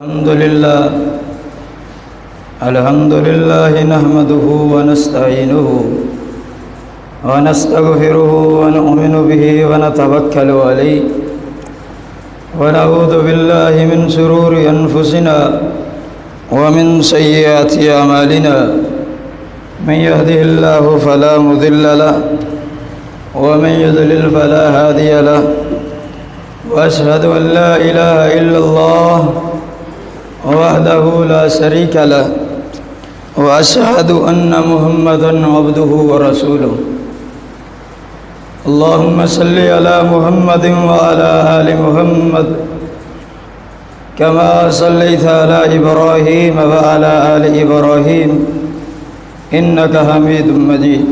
الحمد لله نحمده ونستعينه ونستغفره ونؤمن به ونتوكل عليه ونعوذ بالله من شرور أنفسنا ومن سيئات أعمالنا من يهده الله فلا مضل له ومن يضلل فلا هادي له وأشهد أن لا إله إلا الله وحده لا شريك له وأشهد أن محمدًا عبده ورسوله اللهم صل على محمد وعلى آل محمد كما صليت على إبراهيم وعلى آل إبراهيم إنك حميد مجيد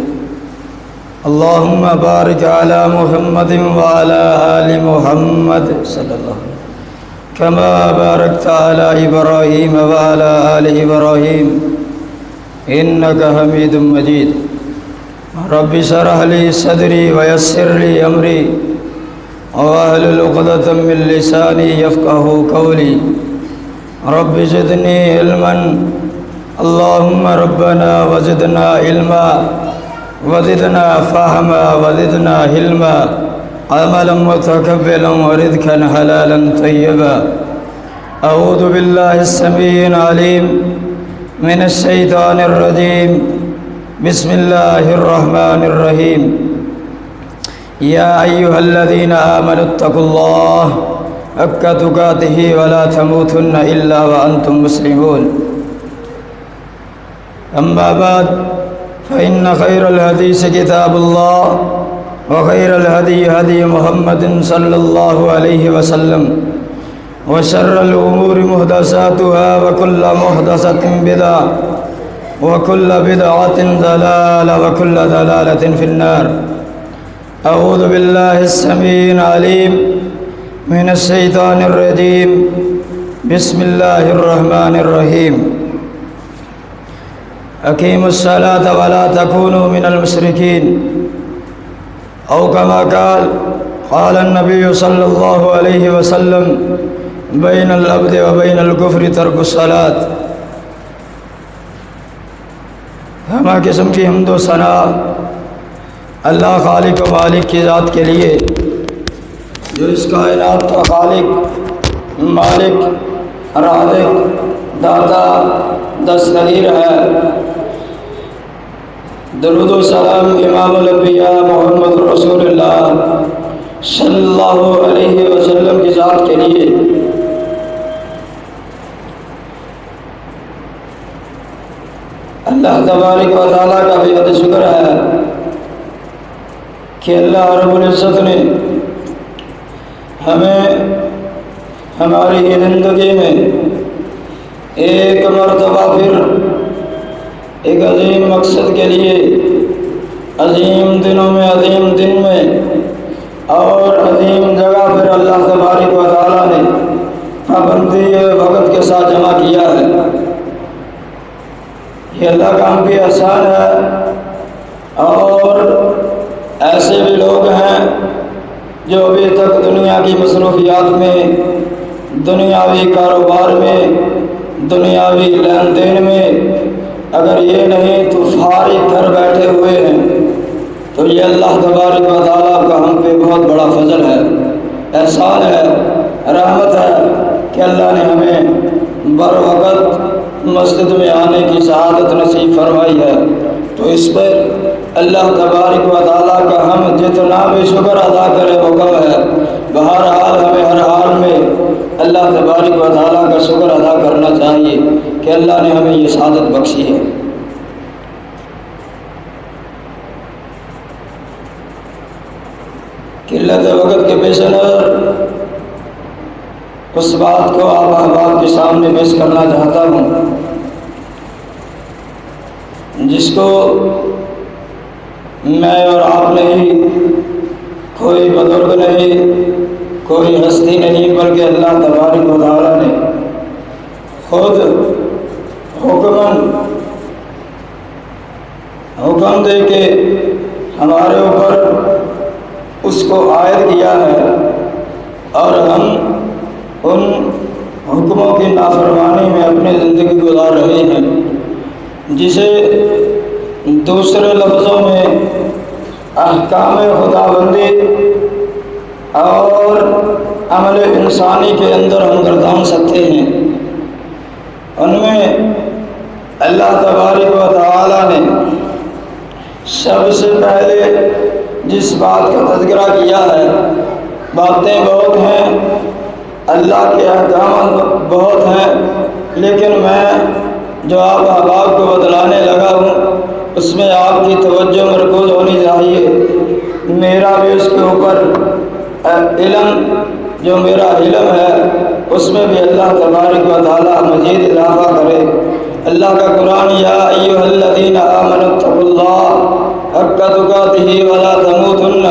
اللهم بارك على محمد وعلى آل محمد صلى الله عليه وسلم كما باركت على إبراهيم وعلى آل إبراهيم إنك حميد مجيد رب اشرح لي صدري ويسر لي أمري واحلل عقدة من لساني يفقهوا قولي رب زدني علما اللهم ربنا وزدنا علما وزدنا فهما وزدنا حلما عملا متقبلا ورزقا حلالا طيبا أعوذ بالله السميع العليم من الشيطان الرجيم بسم الله الرحمن الرحيم يا أيها الذين آمنوا اتقوا الله حق تقاته ولا تموتن إلا وأنتم مسلمون أما بعد فإن خير الحديث كتاب الله وخير الهدي هدي محمد صلى الله عليه وسلم وشر الأمور محدثاتها وكل محدثة بدعة وكل بدعة ضلالة وكل ضلالة في النار أعوذ بالله السميع العليم من الشيطان الرجيم بسم الله الرحمن الرحيم أقيموا الصلاة ولا تكونوا من المشركين أو كما قال النبي صلى الله عليه وسلم بين العبد وبين الكفر ترك الصلاة ہمہ قسم کی حمد و ثنا اللہ خالق و مالک کی ذات کے لیے جو اس کائنات کا خالق مالک رازق داتا دستگیر ہے درود و سلام امام الانبیاء محمد رسول اللہ صلی اللہ علیہ وسلم کی ذات کے لیے اللہ تبارک و تعالیٰ کا بے حد شکر ہے کہ اللہ رب العزت نے ہمیں ہماری زندگی میں ایک مرتبہ پھر ایک عظیم مقصد کے لیے عظیم دنوں میں عظیم دن میں اور عظیم جگہ پر اللہ تبارک و تعالیٰ نے پابندی وقت کے ساتھ جمع کیا ہے یہ اللہ کا ہم بھی احسان ہے اور ایسے بھی لوگ ہیں جو ابھی تک دنیا کی مصروفیات میں دنیاوی کاروبار میں دنیاوی لین دین میں اگر یہ نہیں تو فارغ گھر بیٹھے ہوئے ہیں تو یہ اللہ تبارک و تعالیٰ کا ہم پہ بہت بڑا فضل ہے احسان ہے رحمت ہے کہ اللہ نے ہمیں بروقت مسجد میں آنے کی سعادت نصیب فرمائی ہے تو اس پر اللہ تبارک و تعالیٰ کا ہم جتنا بھی شکر ادا کرے وہ کم ہے بہرحال ہمیں ہر حال میں اللہ تبارک و تعالیٰ کا شکر ادا کرنا چاہیے کہ اللہ نے ہمیں یہ سعادت بخشی ہے قلت وقت کے پیش نظر اس بات کو آپ احباب کے سامنے پیش کرنا چاہتا ہوں جس کو میں اور آپ نہیں کوئی بزرگ نہیں کوئی ہستی نہیں بلکہ اللہ تبارک و تعالیٰ نے خود حکم دے کے ہمارے اوپر اس کو عائد کیا ہے اور ہم ان حکموں کی نافرمانی میں اپنی زندگی گزار رہے ہیں، جسے دوسرے لفظوں میں احکام خداوندی اور عمل انسانی کے اندر ہم گردان سکتے ہیں۔ ان میں اللہ تبارک و تعالیٰ نے سب سے پہلے جس بات کا تذکرہ کیا ہے، باتیں بہت ہیں، اللہ کے احکامات بہت ہیں، لیکن میں جو آپ احباب کو بتلانے لگا ہوں اس میں آپ کی توجہ مرکوز ہونی چاہیے۔ میرا بھی اس کے اوپر علم، جو میرا علم ہے اس میں بھی اللہ تبارک و تعالیٰ مزید اضافہ کرے۔ اللہ کا قرآن، یا ایھا الذین آمنوا اتقوا اللہ حق تقاتہ ولا تموتن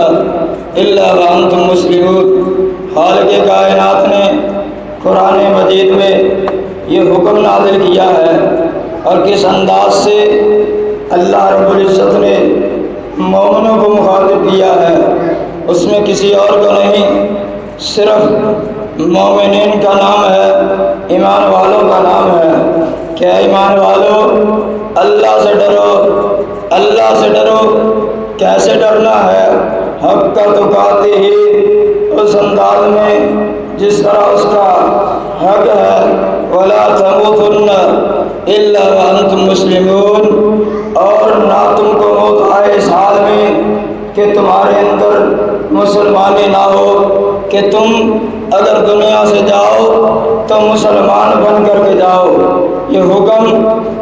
الا وانتم مسلمون۔ خالق کائنات نے قرآن مجید میں یہ حکم نازل کیا ہے، اور کس انداز سے اللہ رب العزت نے مومنوں کو مخاطب کیا ہے، اس میں کسی اور کو نہیں، صرف مومنین کا نام ہے، ایمان والوں کا نام ہے۔ کیا ایمان والو، اللہ سے ڈرو، اللہ سے ڈرو۔ کیسے ڈرنا ہے؟ حق تقاتہ ہی، اس انداز میں جس طرح اس کا حق ہے، ولا تموتن الا وانتم مسلمون، اور نہ تم کو موت آئے اس حال میں کہ تمہارے اندر مسلمانی نہ ہو، کہ تم اگر دنیا سے جاؤ تو مسلمان بن کر کے جاؤ۔ یہ حکم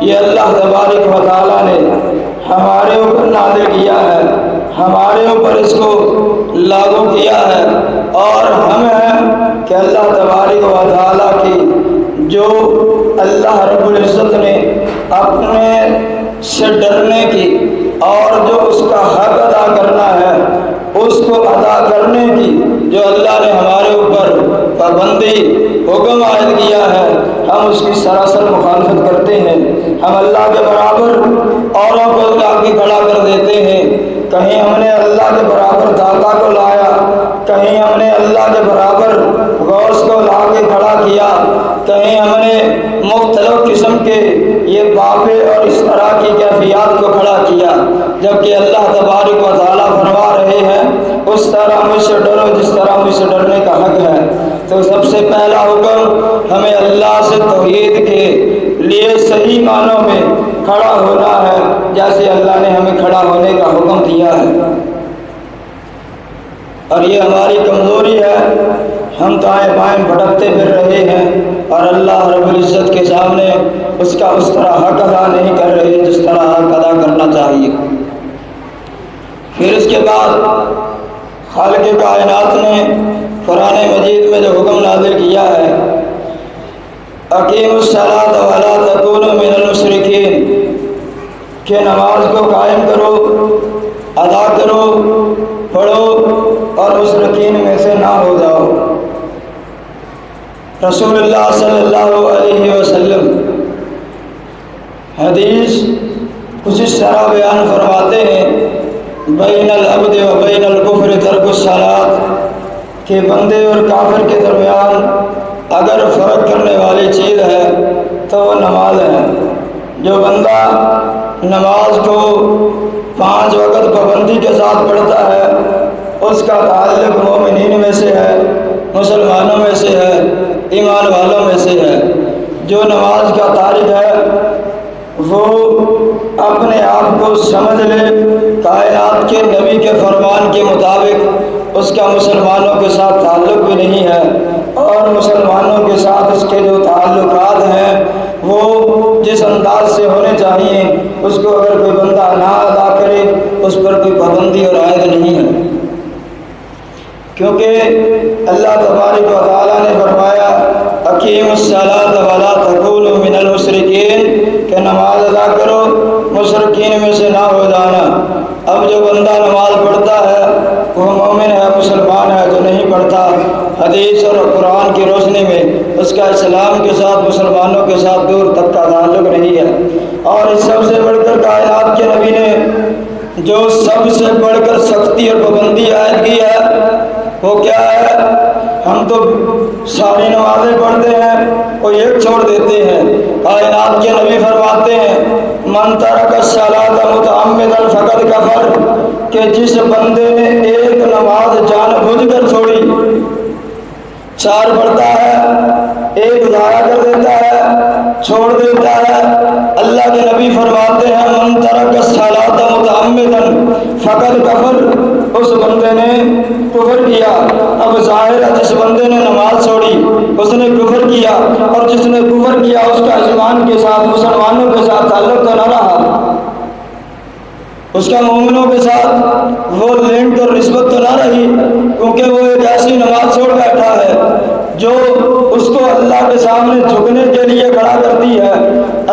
یہ اللہ تبارک و تعالیٰ نے ہمارے اوپر نازل کیا ہے، ہمارے اوپر اس کو لاگو کیا ہے، اور ہم ہیں کہ اللہ تبارک و تعالیٰ کی جو اللہ رب العزت نے اپنے سے ڈرنے کی اور جو اس کا حق ادا کرنا ہے اس کو ادا کرنے کی جو اللہ نے ہمارے اوپر پابندی حکم عائد کیا ہے، ہم اس کی سراسر مخالفت کرتے ہیں۔ ہم اللہ کے برابر اوروں کو لا کے کھڑا کر دیتے ہیں۔ کہیں ہم نے اللہ کے برابر داتا کو لایا، کہیں ہم نے اللہ کے برابر غوث کو لا کے کھڑا کیا، کہیں ہم نے مختلف قسم کے یہ بابے اور اس طرح کی کیفیات کو کھڑا کیا، جبکہ اللہ تبارک و تعالیٰ فرما رہے ہیں اس طرح مجھ سے ڈرو جس طرح مجھ سے ڈرنے کا حق ہے۔ تو سب سے پہلا حکم ہمیں اللہ سے توحید کے لیے صحیح معنوں میں کھڑا ہونا ہے، جیسے اللہ نے ہمیں کھڑا ہونے کا حکم دیا ہے۔ اور یہ ہماری کمزوری ہے، ہم دائیں بائیں بھٹکتے پھر رہے ہیں اور اللہ رب العزت کے سامنے اس کا اس طرح حق ادا نہیں کر رہے جس طرح حق ادا کرنا چاہیے۔ پھر اس کے بعد خالق کائنات نے قرآن مجید میں جو حکم نازل کیا ہے، اقیموا الصلاۃ ولا تکونوا من المشرکین، کہ نماز کو قائم کرو، ادا کرو، پڑھو اور مشرکین میں سے نہ ہو جاؤ۔ رسول اللہ صلی اللہ علیہ وسلم حدیث کچھ اس طرح بیان فرماتے ہیں، بین العبد و بین الکفر ترک الصلاۃ، کہ بندے اور کافر کے درمیان اگر فرق کرنے والی چیز ہے تو وہ نماز ہے۔ جو بندہ نماز کو 5 وقت پابندی کے ساتھ پڑھتا ہے اس کا تعلق مومنین میں سے ہے، مسلمانوں میں سے ہے، ایمان والوں میں سے ہے۔ جو نماز کا تارک ہے وہ اپنے آپ کو سمجھ لے کائنات کے نبی کے فرمان کے مطابق اس کا مسلمانوں کے ساتھ تعلق بھی نہیں ہے، اور مسلمانوں کے ساتھ اس کے جو تعلقات ہیں وہ جس انداز سے ہونے چاہیے اس کو اگر کوئی بندہ نہ ادا کرے اس پر کوئی پابندی اور عائد نہیں ہے، کیونکہ اللہ تبارک و تعالیٰ نے فرمایا اقیموا الصلاۃ ولا تکونوا من المشرکین، کہ نماز ادا کرو مشرکین میں سے نہ ہو جانا۔ اب جو بندہ نماز پڑھتا ہے وہ مومن ہے، مسلمان ہے، جو نہیں پڑھتا حدیث اور قرآن کی روشنی میں اس کا اسلام کے ساتھ مسلمانوں کے ساتھ دور تک کا تعلق نہیں ہے۔ اور اس سب سے بڑھ کر کائنات کے نبی نے جو سب سے بڑھ کر سختی اور پابندی عائد کی ہے وہ کیا ہے؟ ہم تو ساری نمازیں پڑھتے ہیں، کوئی ایک چھوڑ دیتے ہیں۔ کائنات کے نبی فرماتے ہیں من ترک الصلاۃ متعمدا فقد کفر، کہ جس بندے نے ایک نماز جان بوجھ کر چھوڑی، 4 پڑھتا ہے، ایک ضائع کر دیتا ہے، چھوڑ دیتا ہے، اللہ کے نبی فرماتے ہیں من ترک الصلاۃ متعمدا فقد کفر، اس بندے نے کفر کیا۔ اب ظاہر ہے جس بندے نے نماز چھوڑی اس نے کفر کیا، اور جس نے کفر کیا اس کا ایمان کے ساتھ، مسلمانوں کے ساتھ تعلق تو نہ رہا، اس کا مومنوں کے ساتھ وہ لنک اور نسبت تو نہ رہی، کیونکہ وہ ایک ایسی نماز چھوڑ بیٹھا ہے جو اس کو اللہ کے سامنے جھکنے کے لیے کھڑا کرتی ہے،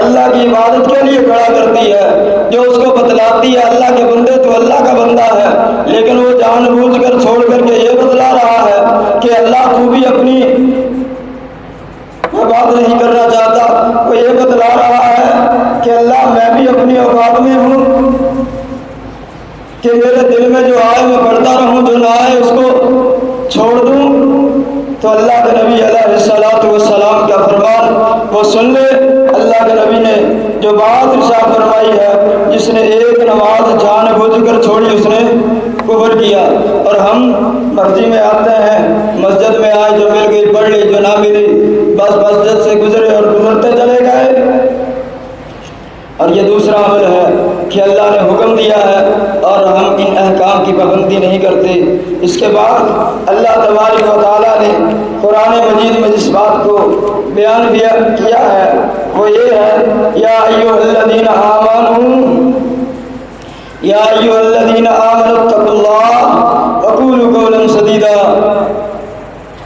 اللہ کی عبادت کے لیے کھڑا کرتی ہے، جو اس کو بتلاتی ہے اللہ کے بندے تو اللہ کا بندہ ہے، لیکن وہ جان بوجھ کر چھوڑ کر کے یہ بتلا رہا ہے کہ اللہ تو بھی اپنی عبادت نہیں کرنا چاہتا، وہ یہ بتلا رہا ہے کہ اللہ میں بھی اپنی عبادت میں ہوں، کہ میرے دل میں جو آئے میں پڑھتا رہوں، جو نہ آئے اس کو چھوڑ دوں۔ تو اللہ کے نبی علیہ الصلوۃ والسلام کا فرمان وہ سن لے۔ اللہ کے نبی نے جو بات ارشاد فرمائی ہے جس نے ایک نماز جان بوجھ کر چھوڑی اس نے کفر کیا۔ اور ہم مسجد میں آتے ہیں، مسجد میں آئے، جو مل گئی پڑھ لی، جو نہ ملی بس مسجد سے گزرے اور گزرتے چلے گئے۔ اور یہ دوسرا عمل ہے کہ اللہ نے حکم دیا ہے اور ہم ان احکام کی پابندی نہیں کرتے۔ اس کے بعد اللہ تبارک و تعالیٰ نے قرآن مجید میں جس بات کو بیان کیا ہے وہ یہ ہے یا ایھا الذین آمنوا یا ایھا الذین آمنوا اتقوا اللہ وقولوا قولا سدیدا،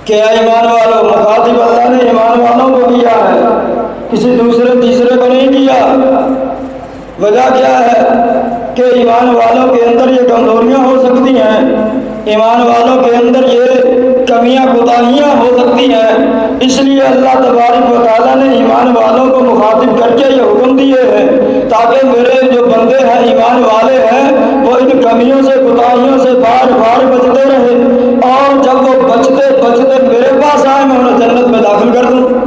کہ اے ایمان والو، مخاطب اللہ نے ایمان والوں کو کیا ہے، کسی دوسرے تیسرے کو نہیں کیا۔ وجہ کیا ہے کہ ایمان والوں کے اندر یہ کمزوریاں ہو سکتی ہیں، ایمان والوں کے اندر یہ کمیاں کوتاہیاں ہو سکتی ہیں، اس لیے اللہ تبارک و تعالیٰ نے ایمان والوں کو مخاطب کر کے یہ حکم دیے ہیں تاکہ میرے جو بندے ہیں ایمان والے ہیں وہ ان کمیوں سے کوتاہیوں سے بار بار بچتے رہے، اور جب وہ بچتے بچتے میرے پاس آئے میں انہیں جنت میں داخل کر دوں۔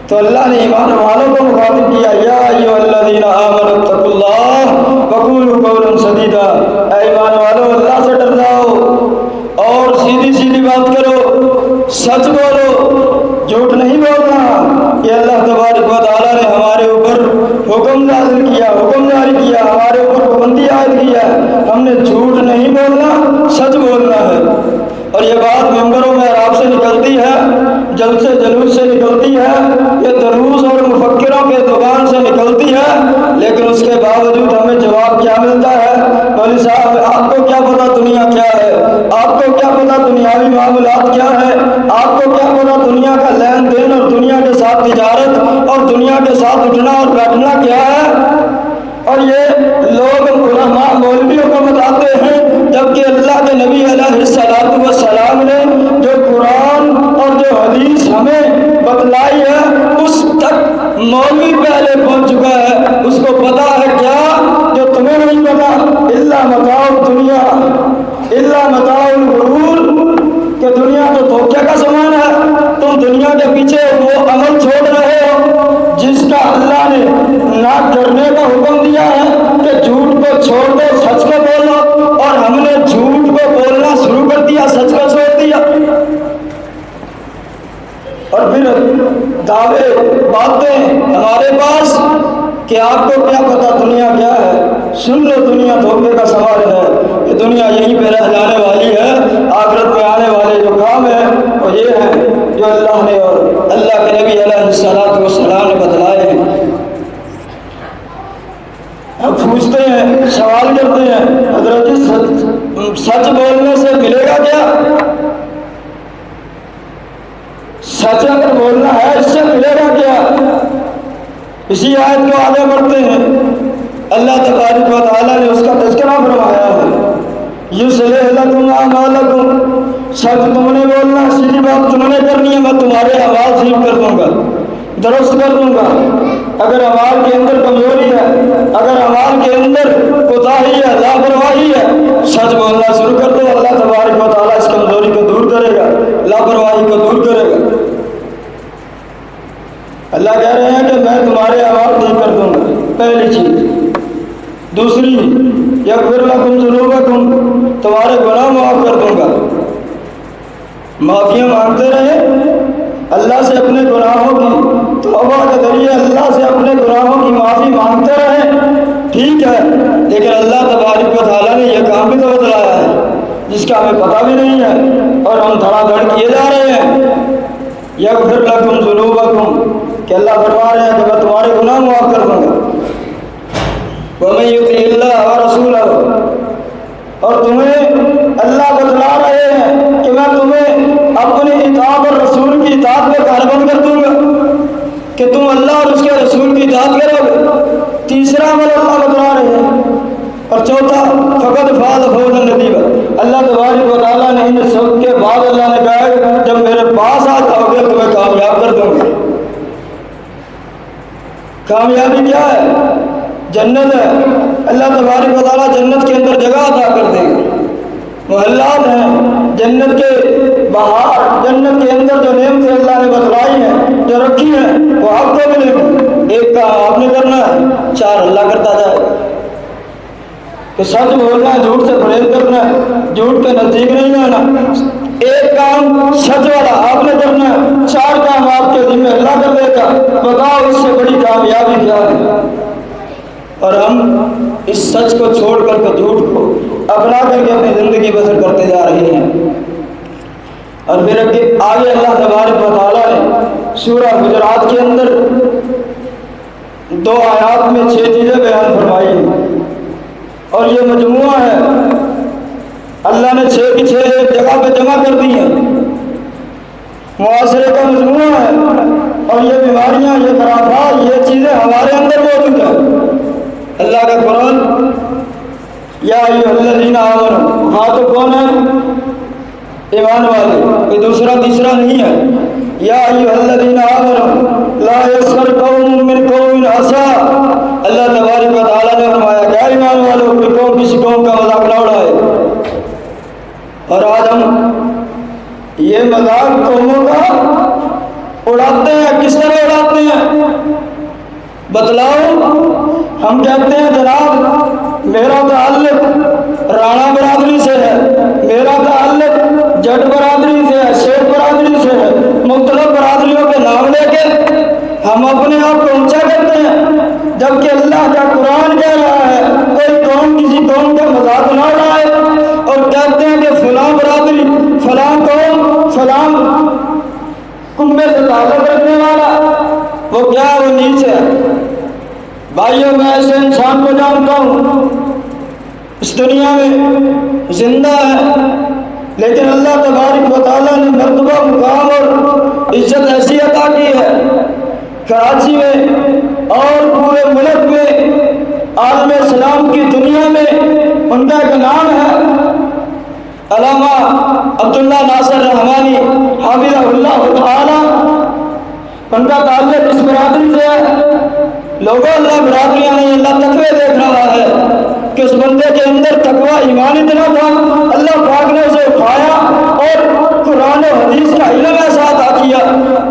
تو اللہ نے ایمان والوں کو مخاطب کیا یا ایھا الذین آمنوا اتقوا اللہ وقولوا قولا سدیدا، اے ایمان والو اللہ سے ڈر جاؤ اور سیدھی سیدھی بات کرو، سچ بولو، جھوٹ نہیں بولنا۔ یہ اللہ تبارک و تعالیٰ نے ہمارے اوپر حکم نازل کیا، حکم جاری کیا، ہمارے اوپر پابندی عائد کیا، ہم نے جھوٹ نہیں بولنا، سچ بولنا ہے۔ اور یہ بات ممبروں میں آپ سے نکلتی ہے، جلسے جلوس سے نکلتی ہے، یہ دروس اور مفکروں کے زبان سے نکلتی ہے، لیکن اس کے باوجود ہمیں جواب کیا ملتا ہے؟ مولوی صاحب آپ کو کیا پتا دنیا کیا ہے، آپ کو کیا پتا دنیاوی معاملات کیا ہے، آپ کو کیا پتا دنیا کا لین دین اور دنیا کے ساتھ تجارت اور دنیا کے ساتھ اٹھنا اور بیٹھنا کیا ہے؟ اور یہ لوگ علماء مولویوں کو بتاتے ہیں، جبکہ اللہ کے نبی علیہ الصلوۃ والسلام نے جو قرآن اور جو حدیث ہمیں بتلائی ہے اس تک مولوی پہلے پہنچ چکا ہے، اس کو پتا ہے کیا جو تمہیں نہیں پتا، الا متاع الدنیا الا متاع الغرور، کہ دنیا تو دھوکے کا سامان ہے، تم دنیا کے پیچھے وہ عمل چھوڑ رہے ہو جس کا اللہ نے نہ کرنے کا حکم دیا ہے کہ جھوٹ کو چھوڑ دو، سچ کو بولو، اور ہم نے جھوٹ کو بولنا شروع کر دیا، سچ کو چھوڑ دیا۔ اور پھر دعوے باتیں ہمارے پاس کہ آپ کو کیا پتا دنیا کیا ہے، سن لو دنیا دھوکے کا سوال ہے، یہ دنیا یہیں پہ رہ جانے والی ہے، آخرت میں آنے والے جو کام ہیں وہ یہ ہیں جو اللہ نے اور اللہ کے نبی علیہ الصلوۃ والسلام نے بتلائے ہیں۔ ہم پوچھتے ہیں، سوال کرتے ہیں، حضرت جی سچ بولنے سے ملے گا کیا؟ سچ اگر بولنا ہے اس سے ملے گا کیا؟ اسی آیت کو آگے بڑھتے ہیں، اللہ تبارک و تعالیٰ نے اس کا تذکرہ فرمایا ہے، یصلح لکم اعمالکم، سچ تم نے بولنا، سیدھی بات تم نے کرنی ہے، میں تمہارے اعمال ٹھیک کر دوں گا، درست کر دوں گا۔ اگر اعمال کے اندر کمزوری ہے، اگر اعمال کے اندر کوتاہی ہے، لاپرواہی ہے، سچ بولنا شروع کر دو، اللہ تبارک و تعالیٰ اس کمزوری کو دور کرے گا۔ لاپرواہی کو دور کرے گا۔ اللہ کہہ رہے ہیں کہ میں تمہارے اعمال ٹھیک کر دوں گا، پہلی چیز۔ دوسری، یغفر لکم ذنوبکم، تمہارے گناہ معاف کر دوں گا۔ معافیاں مانگتے رہے اللہ سے، اپنے گناہوں کی توبہ کے ذریعے اللہ سے اپنے گناہوں کی معافی مانگتے رہے، ٹھیک ہے، لیکن اللہ تبارک و تعالیٰ نے یہ کام بھی تو بتلایا ہے جس کا ہمیں پتہ بھی نہیں ہے اور ہم دھڑا دھڑ کیے جا رہے ہیں۔ یغفر لکم ذنوبکم، کہ اللہ فرما رہے ہیں کہ میں تمہارے گناہ معاف کر دوں گا۔ وَمَن يُطِعِ اللَّهَ وَرَسُولَهُ، اور تمہیں اللہ بتلا رہے ہیں کہ میں تمہیں اپنی اطاعت اور رسول کی اطاعت میں کاربند کر دوں گا کہ تم اللہ اور اس کے رسول کی اطاعت کرو گے۔ تیسرا عمل اللہ بتلا رہے ہیں۔ اور چوتھا، فقد فاز فوزا عظیما، اللہ تبارک و تعالیٰ نے ان سب کے بعد اللہ نے کہا ہے جب میرے پاس آ جاؤ گے تمہیں کامیاب کر دوں گا۔ کامیابی کیا ہے؟ جنت ہے۔ اللہ تبارک و تعالیٰ جنت کے اندر جگہ عطا کر دے گا، محلات ہیں جنت کے باہر، جنت کے اندر جو نعمتیں اللہ نے بتلائی ہیں، جو رکھی ہیں، وہ آپ کو ملے گی۔ ایک کام آپ نے کرنا ہے، چار اللہ کرتا جائے گا۔ کہ سچ بولنا ہے، جھوٹ سے پرہیز کرنا ہے، جھوٹ کے نزدیک نہیں آنا۔ ایک کام سچ والا آپ نے کرنا ہے، چار کام آپ کے ذمہ اللہ کر دے گا۔ بتاؤ اس سے بڑی کامیابی کیا ہے؟ اور ہم اس سچ کو چھوڑ کر کے جھوٹ کو اپنا کر کے اپنی زندگی بسر کرتے جا رہے ہیں۔ اور پھر آگے اللہ تبارک و تعالیٰ نے سورہ حجرات کے اندر 2 آیات میں 6 چیزیں بیان فرمائی ہیں، اور یہ مجموعہ ہے، اللہ نے 6 کی 6 ایک جگہ پہ جمع کر دی ہیں۔ معاشرے کا مجموعہ ہے، اور یہ بیماریاں، یہ خرابات، یہ چیزیں ہمارے اندر موجود ہیں۔ اللہ کا قرآن، یا ایھا الذین آمنوا، ہاں تو کون ہے؟ ایمان والے، کوئی دوسرا تیسرا نہیں ہے۔ یا ایھا الذین آمنوا لا یسخر قوم من قوم عسیٰ، اللہ تبارک و تعالیٰ نے فرمایا کہ ایمان والوں کوئی قوم کسی قوم کا مذاق نہ اڑائے۔ اور آج ہم یہ مذاق قوموں کا اڑاتے ہیں۔ کس طرح اڑاتے ہیں؟ بتلاؤ۔ ہم کہتے ہیں جناب میرا تعلق رانا برادری سے ہے، میرا تعلق جٹ برادری سے ہے، شیخ برادری سے ہے، مختلف برادریوں کے نام لے کے ہم اپنے آپ کو اونچا کرتے ہیں، جبکہ اللہ کا قرآن کہہ رہا ہے کوئی قوم کسی قوم کا مذاق نہ اڑائے، اور کہتے ہیں کہ فلاں برادری، فلاں قوم، فلاں کنبے سے تعلق رکھنے والا وہ کیا ہے؟ وہ نیچے ہے۔ بھائیوں، میں ایسے انسان کو جانتا ہوں اس دنیا میں زندہ ہے، لیکن اللہ تبارک و تعالیٰ نے مرتبہ، مقام اور عزت ایسی عطا کی ہے، کراچی میں اور پورے ملک میں، عالم اسلام کی دنیا میں ان کا ایک نام ہے، علامہ عبداللہ ناصر رحمانی حافظہ اللہ تعالیٰ۔ ان کا تعلق اس برادری سے ہے۔ لوگوں، اللہ برادریاں نہیں، اللہ تقوی دیکھ رہا ہے کہ اس بندے کے اندر تقوی ایمان اتنا تھا، اللہ پاک نے اسے اٹھایا اور قرآن و حدیث کا علم ایسا عطا کیا۔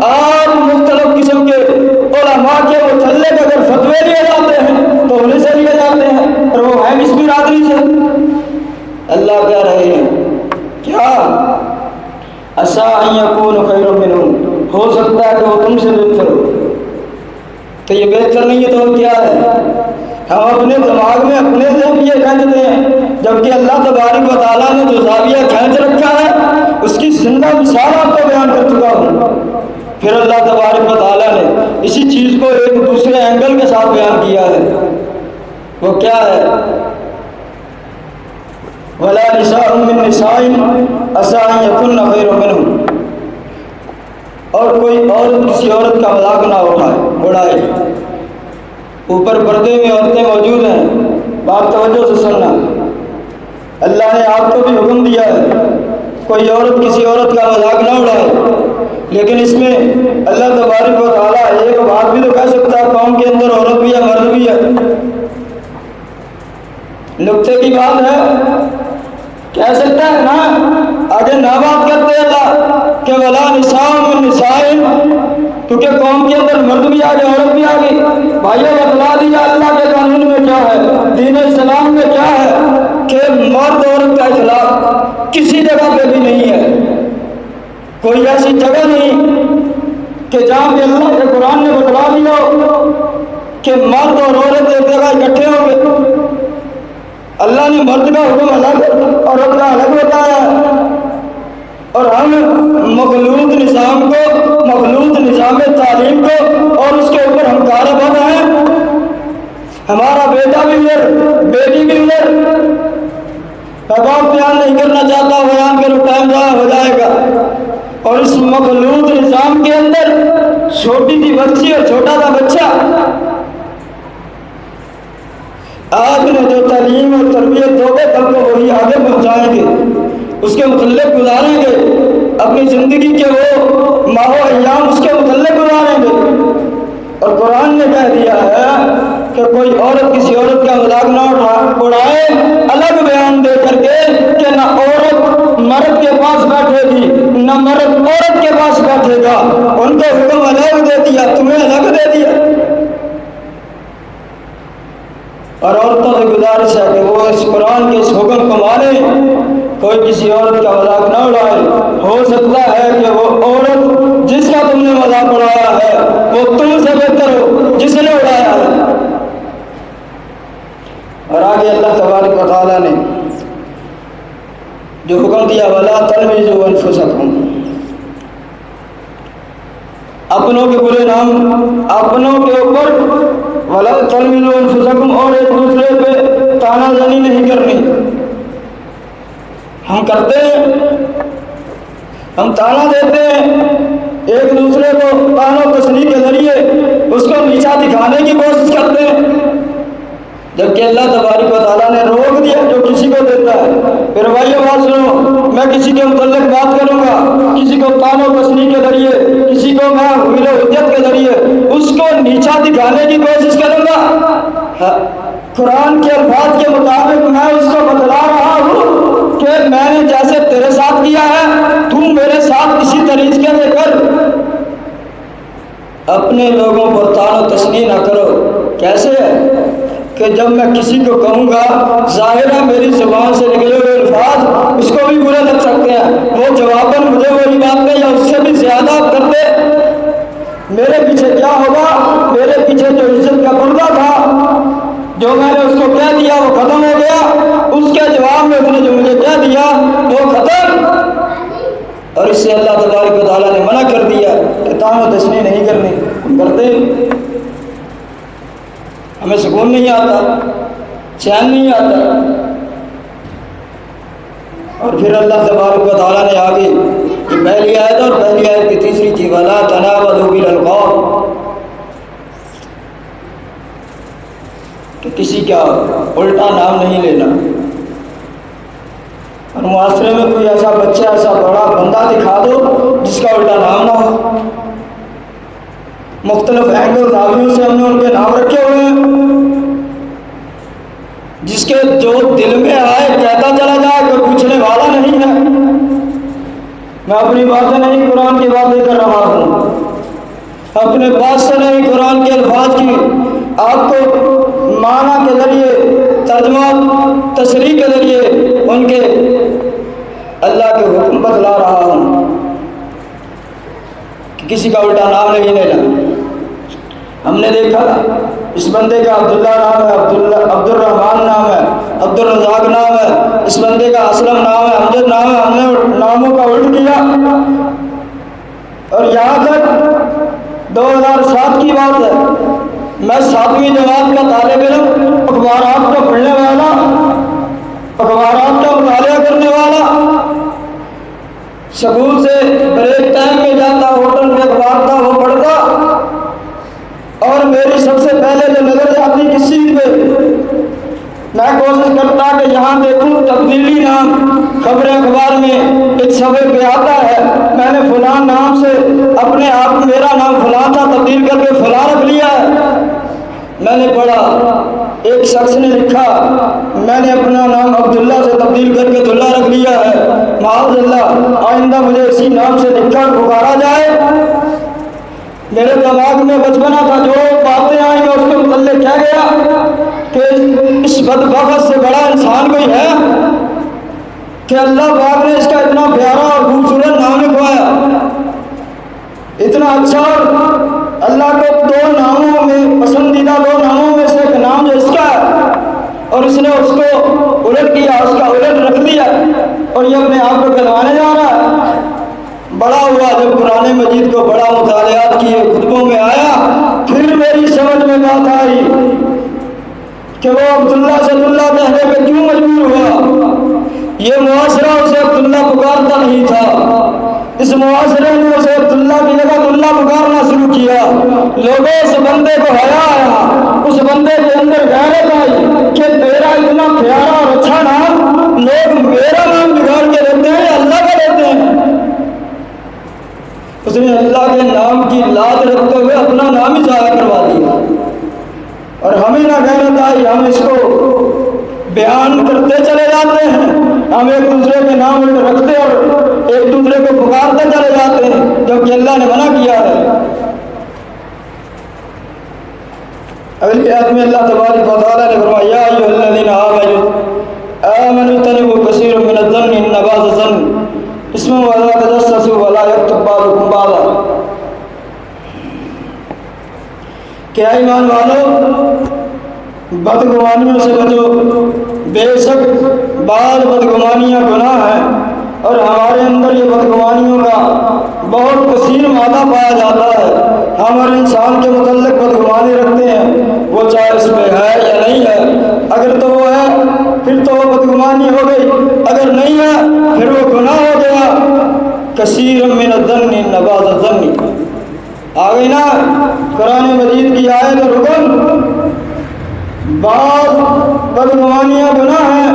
آج مختلف قسم کے علماء کے متعلق اگر فتوے لیے جاتے ہیں تو انہیں سے لیے جاتے ہیں، اور وہ ہیں اس برادری سے۔ اللہ کہہ رہے ہیں کیا؟ عسیٰ ان یکون خیر منہم، ہو سکتا ہے کہ وہ تم سے بہتر ہو۔ تو یہ بہتر نہیں ہے تو کیا ہے؟ ہم اپنے دماغ میں اپنے سے بھی یہ کہتے ہیں، جبکہ اللہ تبارک و تعالیٰ نے جو زاویہ کھینچ رکھا ہے اس کی زندہ مثال آپ کو بیان کر چکا ہوں۔ پھر اللہ تبارک و تعالیٰ نے اسی چیز کو ایک دوسرے اینگل کے ساتھ بیان کیا ہے، وہ کیا ہے؟ وَلَا نِسَاءٌ مِّن نِسَاءٍ عَسَىٰ أَن يَكُنَّ خَيْرًا مِّنْهُنَّ، اور کوئی عورت کسی عورت کا مذاق نہ اڑائے۔ اوپر پردے میں عورتیں موجود ہیں، بات توجہ سے سننا، اللہ نے آپ کو بھی حکم دیا ہے کوئی عورت کسی عورت کا مذاق نہ اڑائے، لیکن اس میں اللہ تبارک و تعالیٰ ایک بات بھی تو کہہ سکتا ہے، قوم کے اندر عورت بھی ہے، مرد بھی ہے، نقطے کی بات ہے، کہہ سکتا ہے نا؟ آگے نہ بات کرتے اللہ کہ ولا نساء من نساء، کیونکہ قوم کے اندر مرد بھی آ گئے عورت بھی آ گئی. بھائیوں بتلا دیا اللہ کے قانون میں کیا ہے، دین اسلام میں کیا ہے کہ مرد عورت کا اخلاق کسی جگہ پہ بھی نہیں ہے. کوئی ایسی جگہ نہیں کہ جہاں پہ اللہ کے قرآن نے بتلا دیا ہو کہ مرد اور عورت ایک جگہ اکٹھے ہوں گے. اللہ نے مرد کا حکم الگ عورت کا الگ بتایا ہے، اور ہم مخلوط نظام کو، مخلوط نظام تعلیم کو اور اس کے اوپر ہم کار بن ہیں. ہمارا بیٹا بھی ادھر، بیٹی بھی ادھر. میں بہت بیان نہیں کرنا چاہتا، بیان کے ٹائم ضائع ہو جائے گا. اور اس مخلوط نظام کے اندر چھوٹی سی بچی اور چھوٹا سا بچہ آج نے جو تعلیم اور تربیت دو گے کل کو وہی آگے پہنچائیں گے، اس کے متعلق گزاریں گے اپنی زندگی کے وہ ماہ و ایام، اس کے متعلق گزاریں گے. اور قرآن نے کہہ دیا ہے کہ کوئی عورت کسی عورت کا مذاق نہ اڑائے، الگ بیان دے کر کے کہ نہ عورت مرد کے پاس بیٹھے گی نہ مرد عورت کے پاس بیٹھے گا. ان کو حکم الگ دے دیا، تمہیں الگ دے دیا. اور عورتوں سے گزارش ہے کہ وہ اس قرآن کے اس حکم کو مانیں، کوئی کسی عورت کا مذاق نہ اڑائے. ہو سکتا ہے کہ وہ عورت جس کا تم نے مذاق اڑایا ہے وہ تم سے بہتر ہو جس نے اڑایا ہے. اور آگے اللہ تبارک و تعالیٰ نے جو حکم دیا وَلَا تَلْمِزُوا أَنفُسَكُمْ، اپنوں کے برے نام اپنوں کے اوپر وَلَا تَلْمِزُوا أَنفُسَكُمْ، اور ایک دوسرے پہ تانا زنی نہیں کرنی. ہم کرتے ہیں، ہم تانا دیتے ہیں ایک دوسرے کو، تانا و تشنیع کے ذریعے اس کو نیچا دکھانے کی کوشش کرتے ہیں، جبکہ اللہ تبارک و تعالیٰ نے روک دیا جو کسی کو دیتا ہے. پھر بھائیو بات سنو، میں کسی کے متعلق بات کروں گا، کسی کو تانا و تشنیع کے ذریعے، کسی کو میں حویل و حجت کے ذریعے اس کو نیچا دکھانے کی کوشش کروں گا. قرآن کے الفاظ کے مطابق میں اس کو بتلا رہا ہوں کہ میں نے جیسے تیرے ساتھ کیا ہے تو میرے ساتھ اسی طریقے سے کر. اپنے لوگوں پر تانا و تشنیع نہ کرو. کیسے ہے کہ جب میں کسی کو کہوں گا، ظاہر ہے میری زبان سے نکلے ہوئے الفاظ اس کو بھی برے لگ سکتے ہیں، وہ جواباً مجھے وہی بات میں یا اس سے بھی زیادہ کرتے، میرے پیچھے کیا ہوگا؟ میرے پیچھے جو عزت کا پردہ تھا، جو میں نے اس کو کہہ دیا وہ ختم ہو گیا، اس کے جواب میں اس نے جو مجھے کہہ دیا وہ ختم. اور اس سے اللہ تبارک و تعالیٰ نے منع کر دیا کہ تانا و تشنیع نہیں کرنی. کرتے ہمیں سکون نہیں آتا، چین نہیں آتا. اور پھر اللہ تبارک و تعالیٰ نے آگے یہ پہلی آیت اور پہلی آیت کی تیسری چیز وَلَا تَنَابَذُوا بِالْأَلْقَابِ، کہ کسی کا الٹا نام نہیں لینا. اور معاشرے میں کوئی ایسا بچہ، ایسا بڑا بندہ دکھا دو جس کا الٹا نام نہ ہو. مختلف اینگل زاویوں سے ہم نے ان کے نام رکھے ہوئے ہیں، جس کے جو دل میں آئے کہتا چلا جائے، کوئی پوچھنے والا نہیں ہے. میں اپنی باتیں نہیں قرآن کی باتیں کر رہا ہوں، اپنے بات سے نہیں قرآن کے الفاظ کی آپ کو معنی کے ذریعے، ترجمہ تشریح کے ذریعے ان کے اللہ کے حکم بتلا رہا ہوں کہ کسی کا الٹا نام نہیں لینا. ہم نے دیکھا اس بندے کا عبداللہ نام ہے، عبد الرحمن نام ہے، عبد الرزاق نام ہے، اس بندے کا اسلم نام ہے، امجد نام ہے. ہم نے ناموں کا الٹ کیا، اور یہاں تک 2007 کی بات ہے، میں 7ویں جماعت کا طالب علم، اخبارات کو پڑھنے والا، اخبارات کا مطالعہ کرنے والا، سکول سے بریک ٹائم میں جاتا، ہوٹل میں اخبار تھا وہ پڑھتا، اور میری سب سے پہلے جو نظر جاتی کس چیز پہ، میں کوشش کرتا کہ یہاں دیکھوں تبدیلی نام خبر اخبار میں ایک صفحے پہ آتا ہے، میں نے فلاں نام سے اپنے آپ، میرا نام فلاں تھا، تبدیل کر کے فلاں رکھ لیا ہے. میں نے پڑھا ایک شخص نے لکھا میں نے اپنا نام عبداللہ سے تبدیل کر کے دلہ رکھ لیا ہے، معاذ اللہ آئندہ مجھے اسی نام سے لکھا پکارا جائے۔ میرے دماغ میں بچپنا تھا، جو باتیں آئیں میں اس کے متعلق کہہ گیا کہ اس بدبخت سے بڑا انسان کوئی ہے کہ اللہ پاک نے اس کا اتنا پیارا اور خوبصورت نام لکھوایا، اتنا اچھا، اور اللہ کو دو ناموں میں پسندیدہ دو ناموں میں سے ایک نام جو اس کا ہے، اور اس نے اس کو الٹ کیا، اس کا الٹ رکھ دیا، اور یہ اپنے آپ کو کہلوانے جا رہا ہے۔ بڑا ہوا جب قرآن مجید کو بڑا مطالعات کیے، خطبوں میں آیا، پھر میری سمجھ میں بات آئی کہ وہ عبداللہ سے عبداللہ کہنے پہ کیوں مجبور ہوا۔ یہ معاشرہ اسے عبداللہ پکارتا نہیں تھا، اس معاشرے نے اسے عبداللہ کی جگہ عبداللہ پکارنا شروع کیا۔ لوگوں اس بندے کو حیا آیا، اس بندے کے اندر غیرت آئی کہ تیرا اتنا پیارا اور اچھا نام لوگ میرا نام بگاڑ کے لیتے ہیں یا اللہ کا لیتے ہیں۔ اس نے اللہ کے نام کی لاد رکھتے ہوئے اپنا نام ہی ضائع کروا دیا، اور ہمیں نہ غیرت آئی، ہم اس کو بیان کرتے چلے جاتے ہیں، ہم ایک دوسرے کے نام رکھتے اور ایک دوسرے کو پکارتے چلے جاتے ہیں، جبکہ اللہ نے منع کیا ہے۔ اگلی آیت میں اللہ تبارک و تعالیٰ نے فرمایا یا ایھا الذین آمنوا اجتنبوا کثیرا من الظن ان بعض الظن اسم ولا تجسسوا ولا یغتب بعضکم بعضا۔ کیا ایمان والو بدگمانیوں سے بچو، بے شک بعض بدگمانیاں گناہ ہیں، اور ہمارے اندر یہ بدگمانیوں کا بہت کثیر مادہ پایا جاتا ہے۔ ہم ہر انسان کے متعلق بدگمانی رکھتے ہیں، وہ چاہے اس میں ہے یا نہیں ہے، اگر تو وہ ہے پھر تو وہ بدگمانی ہو گئی، اگر نہیں ہے پھر وہ گناہ ہو گیا۔ کثیر من الظن ان بعض الظن آ گئی نا قرآن مجید کی آیت اور حکم، بعض بدگمانیاں گناہ ہیں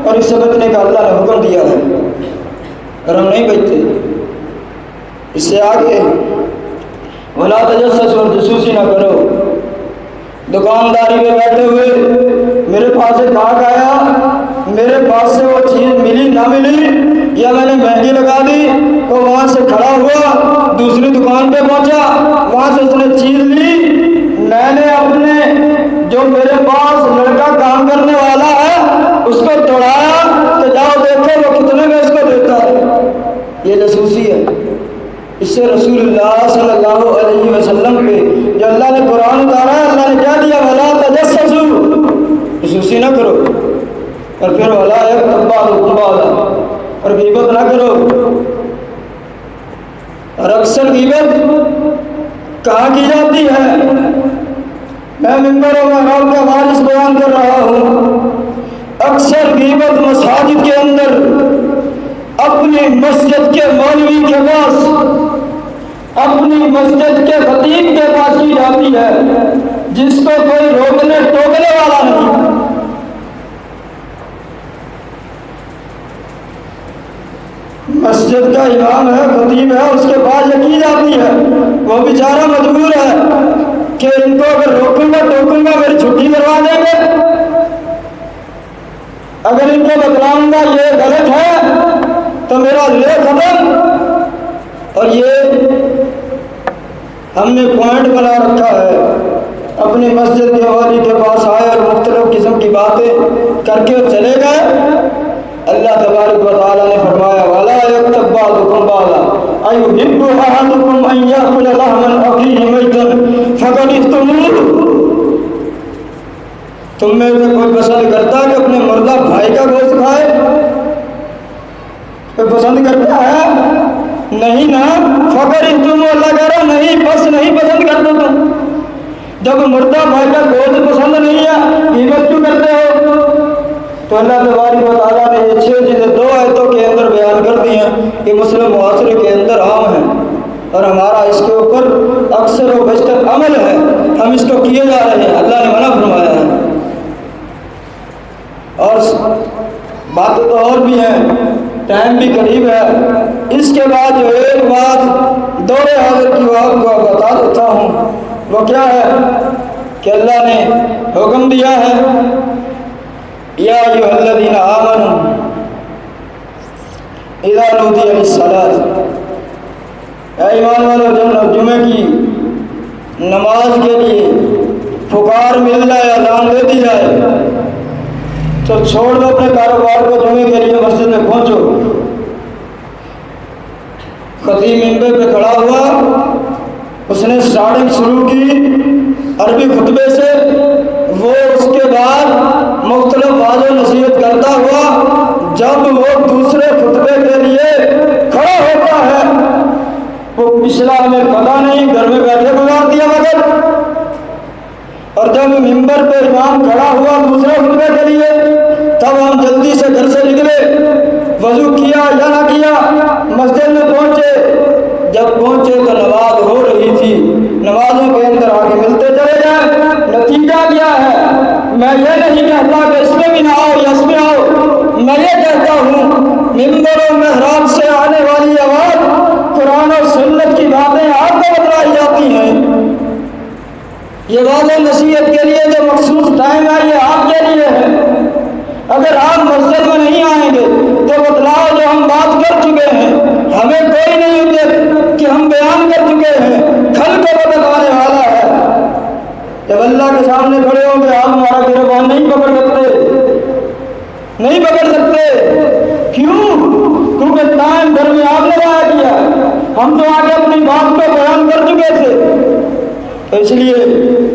اور اس سے بچنے کا اللہ نے حکم دیا ہے، اور ہم نہیں بچتے۔ اس سے آگے ولا تجسسوا اور جاسوسی نہ کرو۔ دکانداری میں بیٹھے ہوئے میرے پاس ایک گاہک آیا، میرے پاس سے وہ چیز ملی نہ ملی، یا میں نے مہنگی لگا دی تو وہاں سے کھڑا ہوا دوسری دکان پہ پہنچا، وہاں سے اس نے چیز لی، میں نے اپنے جو میرے پاس لڑکا کام کرنے والا ہے اس کو دوڑایا کہ جاؤ دیکھو وہ کتنے میں اس کو دیتا ہے۔ یہ جاسوسی ہے۔ اس سے رسول اللہ صلی اللہ علیہ وسلم پہ جو اللہ نے قرآن اتارا ہے، اللہ نے کیا دیا ولا تجسسوا، جاسوسی نہ کرو، اور پھر ولا یغتب بعضکم بعضا، اور غیبت نہ کرو۔ اور اکثر غیبت کہاں کی جاتی ہے؟ میں ممبر و محراب کا وارث بیان کر رہا ہوں، اکثر غیبت مساجد کے اندر اپنی مسجد کے مولوی کے پاس، اپنی مسجد کے خطیب کے پاس کی جاتی ہے، جس کو کوئی روکنے ٹوکنے والا نہیں۔ مسجد کا امام ہے، خطیب ہے، اس کے پاس یہ کی جاتی ہے، وہ بیچارہ مجبور ہے کہ ان کو اگر روکوں گا ٹوکوں گا میری چھٹی کروا دیں گے، اگر ان کو بتلاؤں گا یہ غلط ہے تو میرا لے ختم۔ اور یہ ہم نے پوائنٹ بنا رکھا ہے، اپنی مسجد کے والی کے پاس آئے اور مختلف قسم کی باتیں کر کے چلے گئے۔ اللہ تبارک و تعالیٰ نے فرمایا وَلَا يَغْتَبْ بَعْضُكُمْ بَعْضًا أَيُحِبُّ أَحَدُكُمْ أَن يَأْكُلَ لَحْمَ أَخِيهِ مَيْتًا فَكَرِهْتُمُوهُ۔ تم میں سے کوئی پسند کرتا کہ اپنے مردہ بھائی کا گوشت کھائے؟ کوئی پسند کرتا ہے؟ نہیں نا، فَكَرِهْتُمُوهُ، اللہ کہہ رہا نہیں، بس نہیں پسند کرتے تم۔ جب مردہ بھائی کا گوشت پسند نہیں ہے غیبت کیوں کرتے ہو؟ تو اللہ تبارک و تعالیٰ نے یہ 6 چیزیں 2 آیتوں کے اندر بیان کر دی ہیں کہ مسلم معاشرے کے اندر عام ہیں، اور ہمارا اس کے اوپر اکثر و بیشتر عمل ہے، ہم اس کو کیے جا رہے ہیں، اللہ نے منع فرمایا ہے۔ اور باتیں تو اور بھی ہیں، ٹائم بھی قریب ہے، اس کے بعد جو ایک بات دور حاضر کی آپ کو بتا دیتا ہوں، وہ کیا ہے کہ اللہ نے حکم دیا ہے یا ایھا الذین آمنوا اذا نودی للصلاۃ، اے ایمان والو جب جمعے کی نماز کے لیے پکار مل جائے، اذان دے دی جائے تو چھوڑ دو اپنے کاروبار کو، جمعے کے لیے مسجد میں پہنچو۔ خطیب منبر پہ کھڑا ہوا، اس نے سٹارٹنگ شروع کی عربی خطبے سے، وہ اس کے بعد مختلف واعظ و نصیحت کرتا ہوا جب وہ دوسرے خطبے کے لیے کھڑا ہوتا ہے وہ پچھلا ہمیں پتہ نہیں، گھر میں بیٹھے گزار دیا وقت، اور جب ممبر پہ امام کھڑا ہوا دوسرے خطبے کے لیے تب ہم جلدی سے گھر سے نکلے، وضو کیا یا نہ کیا، مسجد میں پہنچے، جب پہنچے تو نماز ہو رہی تھی، نمازوں کے اندر آگے ملتے چلے جائیں۔ نتیجہ کیا ہے؟ میں یہ نہیں کہتا کہ اس میں بھی نہ آؤ یا اس میں آؤ، میں یہ کہتا ہوں ممبر و محراب سے آنے والی آواز قرآن اور سنت کی باتیں آپ کو بتلائی جاتی ہیں، یہ واضح نصیحت کے لیے جو مخصوص ٹائم ہے یہ آپ کے لیے ہے۔ اگر آپ مسجد میں نہیں آئیں گے تو بتلاؤ جو ہم بات کر چکے ہیں، ہمیں کوئی نہیں دے کہ ہم بیان کر چکے ہیں، کھل کو بتلانے والا ہے۔ جب اللہ کے سامنے کھڑے ہوں گے آپ ہمارا گربان نہیں پکڑ سکتے، نہیں پکڑ سکتے۔ کیوں؟ کیونکہ ٹائم گھر میں آپ نے ضائع کیا، ہم تو آگے اپنی بات کو بیان کر چکے تھے۔ تو اس لیے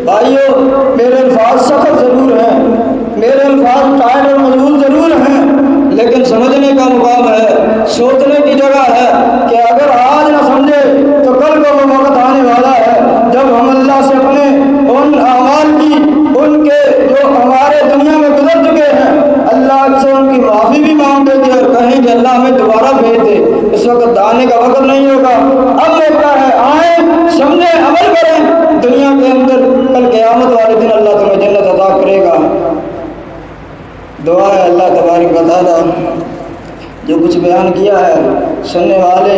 بھائیو میرے الفاظ سخت ضرور ہیں، میرے الفاظ ٹائٹ اور مضبوط ضرور ہیں، لیکن سمجھنے کا مقام ہے، سوچنے کی جگہ ہے کہ اگر آج نہ سمجھے تو کل کو وہ وقت آنے والا ہے جب ہم اللہ سے اپنے ان اعمال کی، ان کے جو ہمارے دنیا میں گزر چکے ہیں، اللہ سے ان کی معافی بھی مانگے گے اور کہیں کہ اللہ ہمیں دوبارہ بھیج دے۔ اس وقت آنے کا وقت نہیں ہوگا، اب موقع ہے، آئیں، سمجھیں، عمل کریں دنیا کے اندر، کل قیامت والے دن اللہ تمہیں جنت عطا کرے گا۔ دعا ہے اللہ تبارک و تعالی جو کچھ بیان کیا ہے سننے والے